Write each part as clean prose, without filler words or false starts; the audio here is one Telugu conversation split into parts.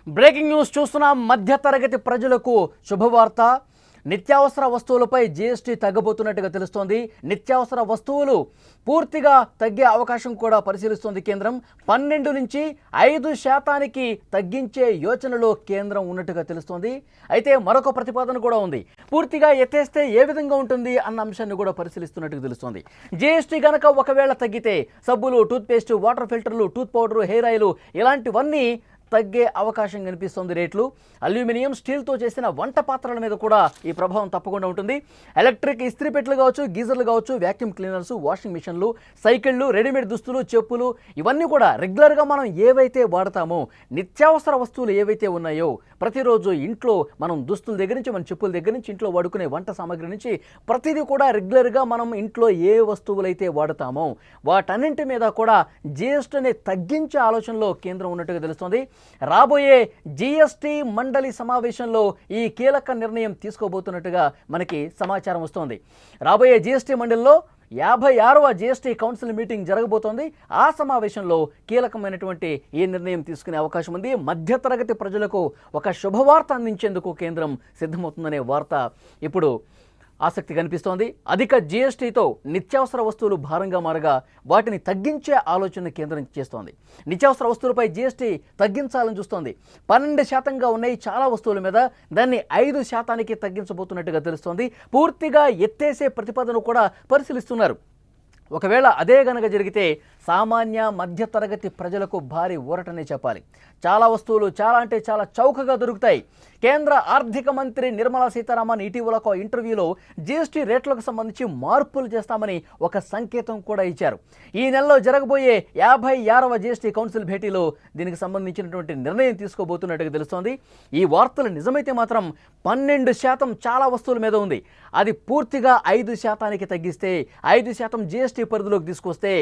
బ్రేకింగ్ న్యూస్ చూస్తున్నాం. మధ్యతరగతి ప్రజలకు శుభవార్త. నిత్యావసర వస్తువులపై జీఎస్టీ తగ్గబోతున్నట్టుగా తెలుస్తోంది. నిత్యావసర వస్తువులు పూర్తిగా తగ్గే అవకాశం కూడా పరిశీలిస్తోంది కేంద్రం. 12 నుంచి 5% తగ్గించే యోచనలో కేంద్రం ఉన్నట్టుగా తెలుస్తోంది. అయితే మరొక ప్రతిపాదన కూడా ఉంది. పూర్తిగా ఎత్తేస్తే ఏ విధంగా ఉంటుంది అన్న అంశాన్ని కూడా పరిశీలిస్తున్నట్టుగా తెలుస్తోంది. జీఎస్టీ గనక ఒకవేళ తగ్గితే సబ్బులు, టూత్పేస్ట్, వాటర్ ఫిల్టర్లు, టూత్ పౌడరు, హెయిర్ ఆయిల్ ఇలాంటివన్నీ తగ్గే అవకాశం కనిపిస్తుంది. రేట్లు అల్యూమినియం, స్టీల్తో చేసిన వంట పాత్రల మీద కూడా ఈ ప్రభావం తప్పకుండా ఉంటుంది. ఎలక్ట్రిక్ ఇస్త్రీ పెట్టెలు కావచ్చు, గీజర్లు కావచ్చు, వ్యాక్యూమ్ క్లీనర్స్, వాషింగ్ మిషన్లు, సైకిళ్ళు, రెడీమేడ్ దుస్తులు, చెప్పులు ఇవన్నీ కూడా రెగ్యులర్గా మనం ఏవైతే వాడతామో నిత్యావసర వస్తువులు ఏవైతే ఉన్నాయో ప్రతిరోజు ఇంట్లో మనం దుస్తుల దగ్గర నుంచి, మన చెప్పుల దగ్గర నుంచి, ఇంట్లో వాడుకునే వంట సామాగ్రి నుంచి ప్రతిదీ కూడా రెగ్యులర్గా మనం ఇంట్లో ఏ వస్తువులైతే వాడతామో వాటన్నింటి మీద కూడా జీఎస్టీని తగ్గించే ఆలోచనలో కేంద్రం ఉన్నట్టుగా తెలుస్తోంది. రాబోయే జీఎస్టీ మండలి సమావేశంలో ఈ కీలక నిర్ణయం తీసుకోబోతున్నట్టుగా మనకి సమాచారం వస్తోంది. రాబోయే జీఎస్టీ మండలిలో 56వ జీఎస్టీ కౌన్సిల్ మీటింగ్ జరగబోతోంది. ఆ సమావేశంలో కీలకమైనటువంటి ఈ నిర్ణయం తీసుకునే అవకాశం ఉంది. మధ్యతరగతి ప్రజలకు ఒక శుభవార్త అందించేందుకు కేంద్రం సిద్ధమవుతుందనే వార్త ఇప్పుడు ఆసక్తి కనిపిస్తోంది. అధిక జీఎస్టీతో నిత్యావసర వస్తువులు భారంగా మారగా వాటిని తగ్గించే ఆలోచన కేంద్రం చేస్తోంది. నిత్యావసర వస్తువులపై జీఎస్టీ తగ్గించాలని చూస్తోంది. 12% ఉన్నాయి చాలా వస్తువుల మీద, దాన్ని 5% తగ్గించబోతున్నట్టుగా తెలుస్తోంది. పూర్తిగా ఎత్తేసే ప్రతిపాదన కూడా పరిశీలిస్తున్నారు. ఒకవేళ అదే గనక జరిగితే సామాన్య మధ్యతరగతి ప్రజలకు భారీ ఊరటనే చెప్పాలి. చాలా వస్తువులు చాలా అంటే చాలా చౌకగా దొరుకుతాయి. కేంద్ర ఆర్థిక మంత్రి నిర్మలా సీతారామన్ ఇటీవల ఒక ఇంటర్వ్యూలో జీఎస్టీ రేట్లకు సంబంధించి మార్పులు చేస్తామని ఒక సంకేతం కూడా ఇచ్చారు. ఈ నెలలో జరగబోయే 56వ జీఎస్టీ కౌన్సిల్ భేటీలో దీనికి సంబంధించినటువంటి నిర్ణయం తీసుకోబోతున్నట్టుగా తెలుస్తోంది. ఈ వార్తలు నిజమైతే మాత్రం 12% చాలా వస్తువుల మీద ఉంది. అది పూర్తిగా 5% తగ్గిస్తే, 5% జీఎస్టీ పరిధిలోకి తీసుకొస్తే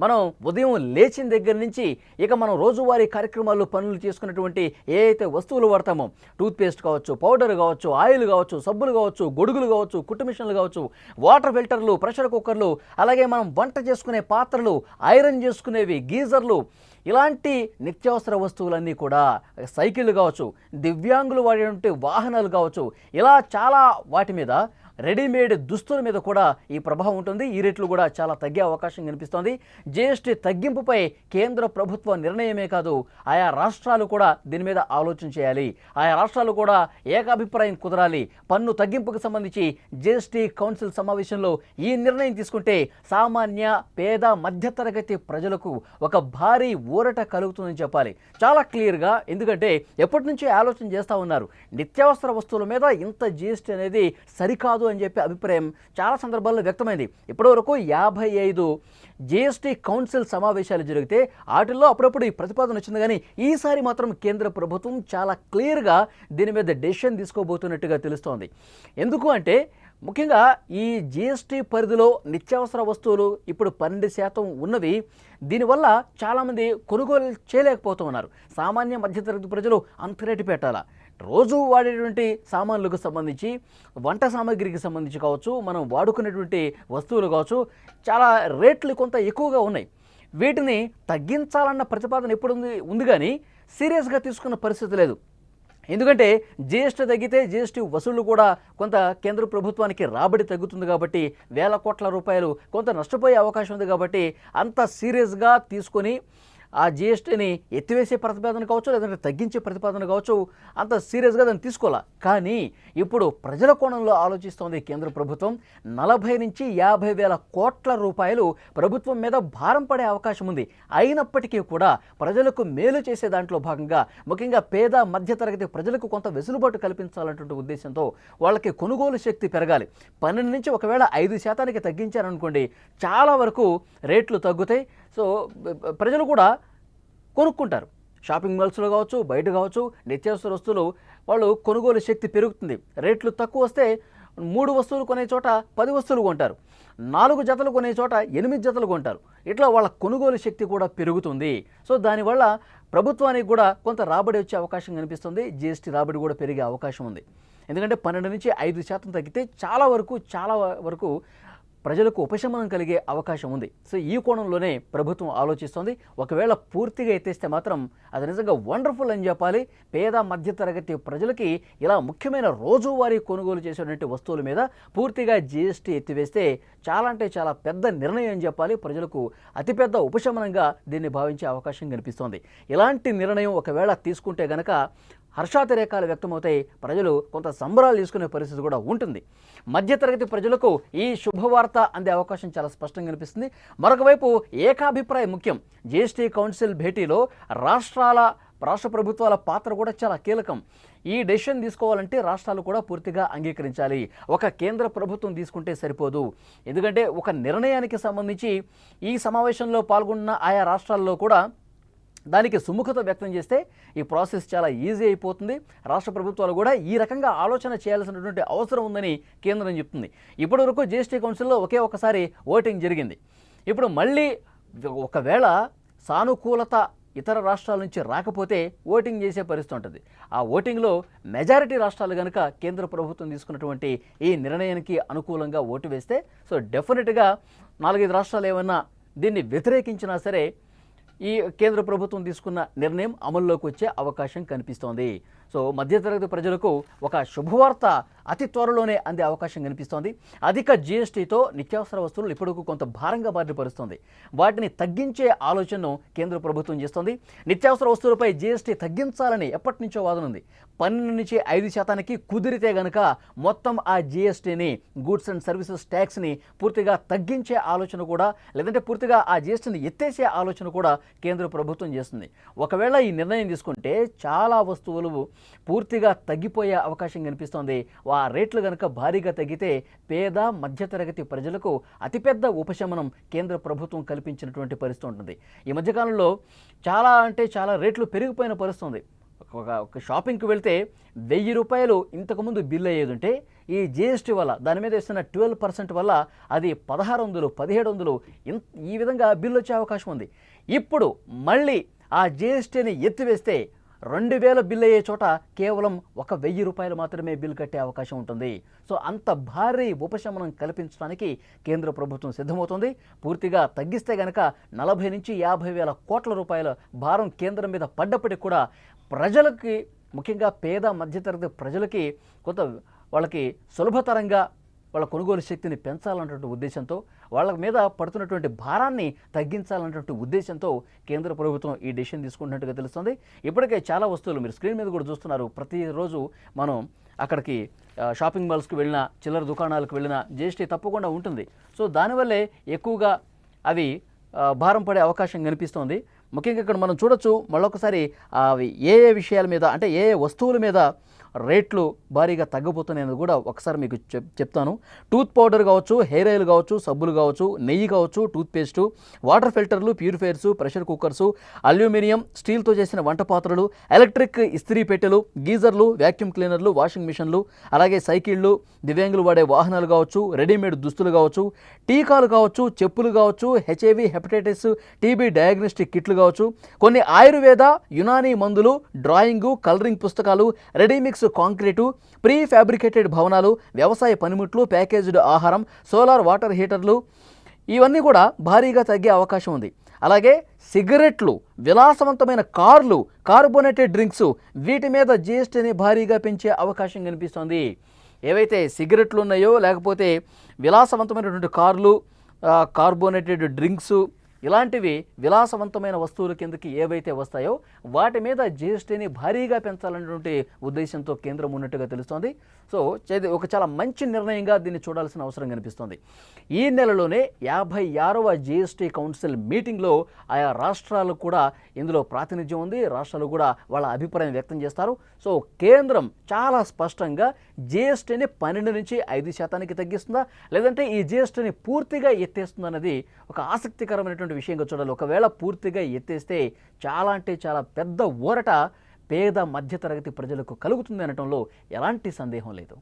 మనం ఉదయం లేచిన దగ్గర నుంచి ఇక మనం రోజువారీ కార్యక్రమాల్లో పనులు చేసుకున్నటువంటి ఏ అయితే వస్తువులు వాడతామో, టూత్పేస్ట్ కావచ్చు, పౌడర్ కావచ్చు, ఆయిల్ కావచ్చు, సబ్బులు కావచ్చు, గొడుగులు కావచ్చు, కుట్టు మిషన్లు కావచ్చు, వాటర్ ఫిల్టర్లు, ప్రెషర్ కుక్కర్లు, అలాగే మనం వంట చేసుకునే పాత్రలు, ఐరన్ చేసుకునేవి, గీజర్లు, ఇలాంటి నిత్యావసర వస్తువులన్నీ కూడా, సైకిళ్ళు కావచ్చు, దివ్యాంగులు వాడేటువంటి వాహనాలు కావచ్చు, ఇలా చాలా వాటి మీద, రెడీమేడ్ దుస్తుల మీద కూడా ఈ ప్రభావం ఉంటుంది. ఈ రేట్లు కూడా చాలా తగ్గే అవకాశం కనిపిస్తోంది. జీఎస్టీ తగ్గింపుపై కేంద్ర ప్రభుత్వ నిర్ణయమే కాదు, ఆయా రాష్ట్రాలు కూడా దీని మీద ఆలోచన చేయాలి. ఆయా రాష్ట్రాలు కూడా ఏకాభిప్రాయం కుదరాలి. పన్ను తగ్గింపుకు సంబంధించి జీఎస్టీ కౌన్సిల్ సమావేశంలో ఈ నిర్ణయం తీసుకుంటే సామాన్య పేద మధ్యతరగతి ప్రజలకు ఒక భారీ ఊరట కలుగుతుందని చెప్పాలి. చాలా క్లియర్గా, ఎందుకంటే ఎప్పటి నుంచో ఆలోచన చేస్తూ ఉన్నారు. నిత్యావసర వస్తువుల మీద ఇంత జీఎస్టీ అనేది సరికాదు అని చెప్పి అభిప్రాయం చాలా సందర్భాల్లో వ్యక్తమైంది. ఇప్పటివరకు 55 జీఎస్టీ కౌన్సిల్ సమావేశాలు జరిగితే వాటిల్లో అప్పుడప్పుడు ఈ ప్రతిపాదన వచ్చింది. కానీ ఈసారి మాత్రం కేంద్ర ప్రభుత్వం చాలా క్లియర్గా దీని మీద డెసిషన్ తీసుకోబోతున్నట్టుగా తెలుస్తోంది. ఎందుకు అంటే ముఖ్యంగా ఈ జీఎస్టీ పరిధిలో నిత్యావసర వస్తువులు ఇప్పుడు 12% ఉన్నవి. దీనివల్ల చాలామంది కొనుగోలు చేయలేకపోతూ ఉన్నారు. సామాన్య మధ్యతరగతి ప్రజలు అంత రేటు పెట్టాలా? రోజు వాడేటువంటి సామాన్లకు సంబంధించి, వంట సామాగ్రికి సంబంధించి కావచ్చు, మనం వాడుకునేటువంటి వస్తువులు కావచ్చు, చాలా రేట్లు కొంత ఎక్కువగా ఉన్నాయి. వీటిని తగ్గించాలన్న ప్రతిపాదన ఎప్పుడు ఉంది కానీ సీరియస్గా తీసుకున్న పరిస్థితి లేదు. ఎందుకంటే జీఎస్టీ తగ్గితే జీఎస్టీ వసూళ్లు కూడా కొంత కేంద్ర ప్రభుత్వానికి రాబడి తగ్గుతుంది కాబట్టి, వేల కోట్ల రూపాయలు కొంత నష్టపోయే అవకాశం ఉంది కాబట్టి అంత సీరియస్గా తీసుకొని ఆ జీఎస్టీని ఎత్తివేసే ప్రతిపాదన కావచ్చు, లేదంటే తగ్గించే ప్రతిపాదన కావచ్చు, అంత సీరియస్గా దాన్ని తీసుకోవాలా. కానీ ఇప్పుడు ప్రజల కోణంలో ఆలోచిస్తోంది కేంద్ర ప్రభుత్వం. 40 నుంచి 50 వేల కోట్ల రూపాయలు ప్రభుత్వం మీద భారం పడే అవకాశం ఉంది. అయినప్పటికీ కూడా ప్రజలకు మేలు చేసే దాంట్లో భాగంగా ముఖ్యంగా పేద మధ్యతరగతి ప్రజలకు కొంత వెసులుబాటు కల్పించాలన్నటువంటి ఉద్దేశంతో వాళ్ళకి కొనుగోలు శక్తి పెరగాలి. 12 నుంచి ఒకవేళ 5% తగ్గించారనుకోండి, చాలా వరకు రేట్లు తగ్గుతాయి. సో ప్రజలు కూడా కొనుక్కుంటారు. షాపింగ్ మాల్స్లో కావచ్చు, బయట కావచ్చు, నిత్యావసర వస్తువులు వాళ్ళు కొనుగోలు శక్తి పెరుగుతుంది. రేట్లు తక్కువ వస్తే 3 వస్తువులు కొనే చోట 10 వస్తువులు కొంటారు, 4 జతలు కొనే చోట 8 జతలు కొంటారు. ఇట్లా వాళ్ళ కొనుగోలు శక్తి కూడా పెరుగుతుంది. సో దానివల్ల ప్రభుత్వానికి కూడా కొంత రాబడి వచ్చే అవకాశం కనిపిస్తుంది. జీఎస్టీ రాబడి కూడా పెరిగే అవకాశం ఉంది. ఎందుకంటే 12 నుంచి 5% తగ్గితే చాలా వరకు ప్రజలకు ఉపశమనం కలిగే అవకాశం ఉంది. సో ఈ కోణంలోనే ప్రభుత్వం ఆలోచిస్తోంది. ఒకవేళ పూర్తిగా ఎత్తేస్తే మాత్రం అది నిజంగా వండర్ఫుల్ అని చెప్పాలి. పేద మధ్యతరగతి ప్రజలకి ఇలా ముఖ్యమైన రోజువారీ కొనుగోలు చేసేటువంటి వస్తువుల మీద పూర్తిగా జీఎస్టీ ఎత్తివేస్తే చాలా అంటే చాలా పెద్ద నిర్ణయం అని చెప్పాలి. ప్రజలకు అతిపెద్ద ఉపశమనంగా దీన్ని భావించే అవకాశం కనిపిస్తోంది. ఇలాంటి నిర్ణయం ఒకవేళ తీసుకుంటే గనక హర్షాతిరేకాలు వ్యక్తమవుతాయి. ప్రజలు కొంత సంబరాలు తీసుకునే పరిస్థితి కూడా ఉంటుంది. మధ్యతరగతి ప్రజలకు ఈ శుభవార్త అందే అవకాశం చాలా స్పష్టంగా కనిపిస్తుంది. మరొక వైపు ఏకాభిప్రాయం ముఖ్యం. జీఎస్టీ కౌన్సిల్ భేటీలో రాష్ట్ర ప్రభుత్వాల పాత్ర కూడా చాలా కీలకం. ఈ డెసిషన్ తీసుకోవాలంటే రాష్ట్రాలు కూడా పూర్తిగా అంగీకరించాలి. ఒక కేంద్ర ప్రభుత్వం తీసుకుంటే సరిపోదు. ఎందుకంటే ఒక నిర్ణయానికి సంబంధించి ఈ సమావేశంలో పాల్గొన్న ఆయా రాష్ట్రాల్లో కూడా దానికి సుముఖత వ్యక్తం చేస్తే ఈ ప్రాసెస్ చాలా ఈజీ అయిపోతుంది. రాష్ట్ర ప్రభుత్వాలు కూడా ఈ రకంగా ఆలోచన చేయాల్సినటువంటి అవసరం ఉందని కేంద్రం చెప్తుంది. ఇప్పటివరకు జీఎస్టీ కౌన్సిల్లో ఒకసారి ఓటింగ్ జరిగింది. ఇప్పుడు మళ్ళీ ఒకవేళ సానుకూలత ఇతర రాష్ట్రాల నుంచి రాకపోతే ఓటింగ్ చేసే పరిస్థితి ఉంటుంది. ఆ ఓటింగ్లో మెజారిటీ రాష్ట్రాలు కనుక కేంద్ర ప్రభుత్వం తీసుకున్నటువంటి ఈ నిర్ణయానికి అనుకూలంగా ఓటు వేస్తే సో డెఫినెట్గా 4-5 రాష్ట్రాలు ఏమన్నా దీన్ని వ్యతిరేకించినా సరే ఈ కేంద్ర ప్రభుత్వం తీసుకున్న నిర్ణయం అమల్లోకి వచ్చే అవకాశం కనిపిస్తోంది. సో మధ్యతరగతి ప్రజలకు ఒక శుభవార్త అతి త్వరలోనే అందే అవకాశం కనిపిస్తోంది. అధిక జీఎస్టీతో నిత్యావసర వస్తువులు ఇప్పటికూ కొంత భారంగా బారిపరుస్తోంది. వాటిని తగ్గించే ఆలోచనను కేంద్ర ప్రభుత్వం చేస్తోంది. నిత్యావసర వస్తువులపై జీఎస్టీ తగ్గించాలని ఎప్పటి నుంచో వాదన ఉంది. 12 నుంచి 5% కుదిరితే గనక మొత్తం ఆ జీఎస్టీని గూడ్స్ అండ్ సర్వీసెస్ ట్యాక్స్ని పూర్తిగా తగ్గించే ఆలోచన కూడా, లేదంటే పూర్తిగా ఆ జీఎస్టీని ఎత్తేసే ఆలోచన కూడా కేంద్ర ప్రభుత్వం చేస్తుంది. ఒకవేళ ఈ నిర్ణయం తీసుకుంటే చాలా వస్తువులు పూర్తిగా తగ్గిపోయే అవకాశం కనిపిస్తోంది. ఆ రేట్లు కనుక భారీగా తగ్గితే పేద మధ్యతరగతి ప్రజలకు అతిపెద్ద ఉపశమనం కేంద్ర ప్రభుత్వం కల్పించినటువంటి పరిస్థితి ఉంటుంది. ఈ మధ్యకాలంలో చాలా అంటే చాలా రేట్లు పెరిగిపోయిన పరిస్థితి ఉంది. ఒక షాపింగ్కి వెళ్తే 1000 రూపాయలు ఇంతకుముందు బిల్ అయ్యేది ఉంటే ఈ జీఎస్టీ వల్ల దాని మీద ఇస్తున్న 12% వల్ల అది 1600, 1700 ఈ విధంగా బిల్లు వచ్చే అవకాశం ఉంది. ఇప్పుడు మళ్ళీ ఆ జీఎస్టీని ఎత్తివేస్తే 2000 బిల్ అయ్యే చోట కేవలం 1000 రూపాయలు మాత్రమే బిల్ కట్టే అవకాశం ఉంటుంది. సో అంత భారీ ఉపశమనం కల్పించడానికి కేంద్ర ప్రభుత్వం సిద్ధమవుతుంది. పూర్తిగా తగ్గిస్తే గనక 40 నుంచి 50 వేల కోట్ల రూపాయల భారం కేంద్రం మీద పడ్డప్పటికి కూడా ప్రజలకి, ముఖ్యంగా పేద మధ్యతరగతి ప్రజలకి కొంత వాళ్ళకి సులభతరంగా వాళ్ళ కొనుగోలు శక్తిని పెంచాలన్నటువంటి ఉద్దేశంతో, వాళ్ళ మీద పడుతున్నటువంటి భారాన్ని తగ్గించాలన్నటువంటి ఉద్దేశంతో కేంద్ర ప్రభుత్వం ఈ డెసిషన్ తీసుకుంటున్నట్టుగా తెలుస్తుంది. ఇప్పటికే చాలా వస్తువులు మీరు స్క్రీన్ మీద కూడా చూస్తున్నారు. ప్రతిరోజు మనం అక్కడికి షాపింగ్ మాల్స్కి వెళ్ళినా, చిల్లర దుకాణాలకు వెళ్ళినా జీఎస్టీ తప్పకుండా ఉంటుంది. సో దానివల్లే ఎక్కువగా అవి భారం పడే అవకాశం కనిపిస్తోంది. ముఖ్యంగా ఇక్కడ మనం చూడొచ్చు మళ్ళొకసారి అవి ఏ విషయాల మీద, అంటే ఏ వస్తువుల మీద రేట్లు భారీగా తగ్గబోతున్నాయని కూడా ఒకసారి మీకు చెప్తాను. టూత్ పౌడర్ కావచ్చు, హెయిర్ ఆయిల్ కావచ్చు, సబ్బులు కావచ్చు, నెయ్యి కావచ్చు, టూత్పేస్టు, వాటర్ ఫిల్టర్లు, ప్యూరిఫైయర్సు, ప్రెషర్ కుక్కర్సు, అల్యూమినియం, స్టీల్తో చేసిన వంట పాత్రలు, ఎలక్ట్రిక్ ఇస్త్రీ పెట్టెలు, గీజర్లు, వ్యాక్యూమ్ క్లీనర్లు, వాషింగ్ మిషన్లు, అలాగే సైకిళ్ళు, దివ్యాంగులు వాడే వాహనాలు కావచ్చు, రెడీమేడ్ దుస్తులు కావచ్చు, టీకాలు కావచ్చు, చెప్పులు కావచ్చు, హెచ్ఐవి, హెపటైటిస్, టీబీ డయాగ్నోస్టిక్ కిట్లు కావచ్చు, కొన్ని ఆయుర్వేద, యునానీ మందులు, డ్రాయింగు, కలరింగ్ పుస్తకాలు, రెడీమిక్స్ కాంక్రీటు, ప్రీ ఫ్యాబ్రికేటెడ్ భవనాలు, వ్యవసాయ పనిముట్లు, ప్యాకేజ్డ్ ఆహారం, సోలార్ వాటర్ హీటర్లు, ఇవన్నీ కూడా భారీగా తగ్గే అవకాశం ఉంది. అలాగే సిగరెట్లు, విలాసవంతమైన కార్లు, కార్బోనేటెడ్ డ్రింక్స్, వీటి మీద జీఎస్టీని భారీగా పెంచే అవకాశం కనిపిస్తోంది. ఏవైతే సిగరెట్లు ఉన్నాయో, లేకపోతే విలాసవంతమైనటువంటి కార్లు, కార్బోనేటెడ్ డ్రింక్స్, ఇలాంటివి విలాసవంతమైన వస్తువుల కిందకి ఏవైతే వస్తాయో వాటి మీద జీఎస్టీని భారీగా పెంచాలనేటువంటి ఉద్దేశంతో కేంద్రం ఉన్నట్టుగా తెలుస్తోంది. సో ఒక చాలా మంచి నిర్ణయంగా దీన్ని చూడాల్సిన అవసరం కనిపిస్తోంది. ఈ నెలలోనే 56వ జీఎస్టీ కౌన్సిల్ మీటింగ్లో ఆయా రాష్ట్రాలు కూడా ఇందులో ప్రాతినిధ్యం ఉంది. రాష్ట్రాలు కూడా వాళ్ళ అభిప్రాయం వ్యక్తం చేస్తారు. సో కేంద్రం చాలా స్పష్టంగా జీఎస్టీని 12 నుంచి 5% తగ్గిస్తుందా, లేదంటే ఈ జీఎస్టీని పూర్తిగా ఎత్తేస్తుందన్నది ఒక ఆసక్తికరమైనటువంటి విషయంగా చూడాలి. ఒకవేళ పూర్తిగా ఎత్తేస్తే చాలా అంటే చాలా పెద్ద ఊరట పేద మధ్యతరగతి ప్రజలకు కలుగుతుంది అనటంలో ఎలాంటి సందేహం లేదు.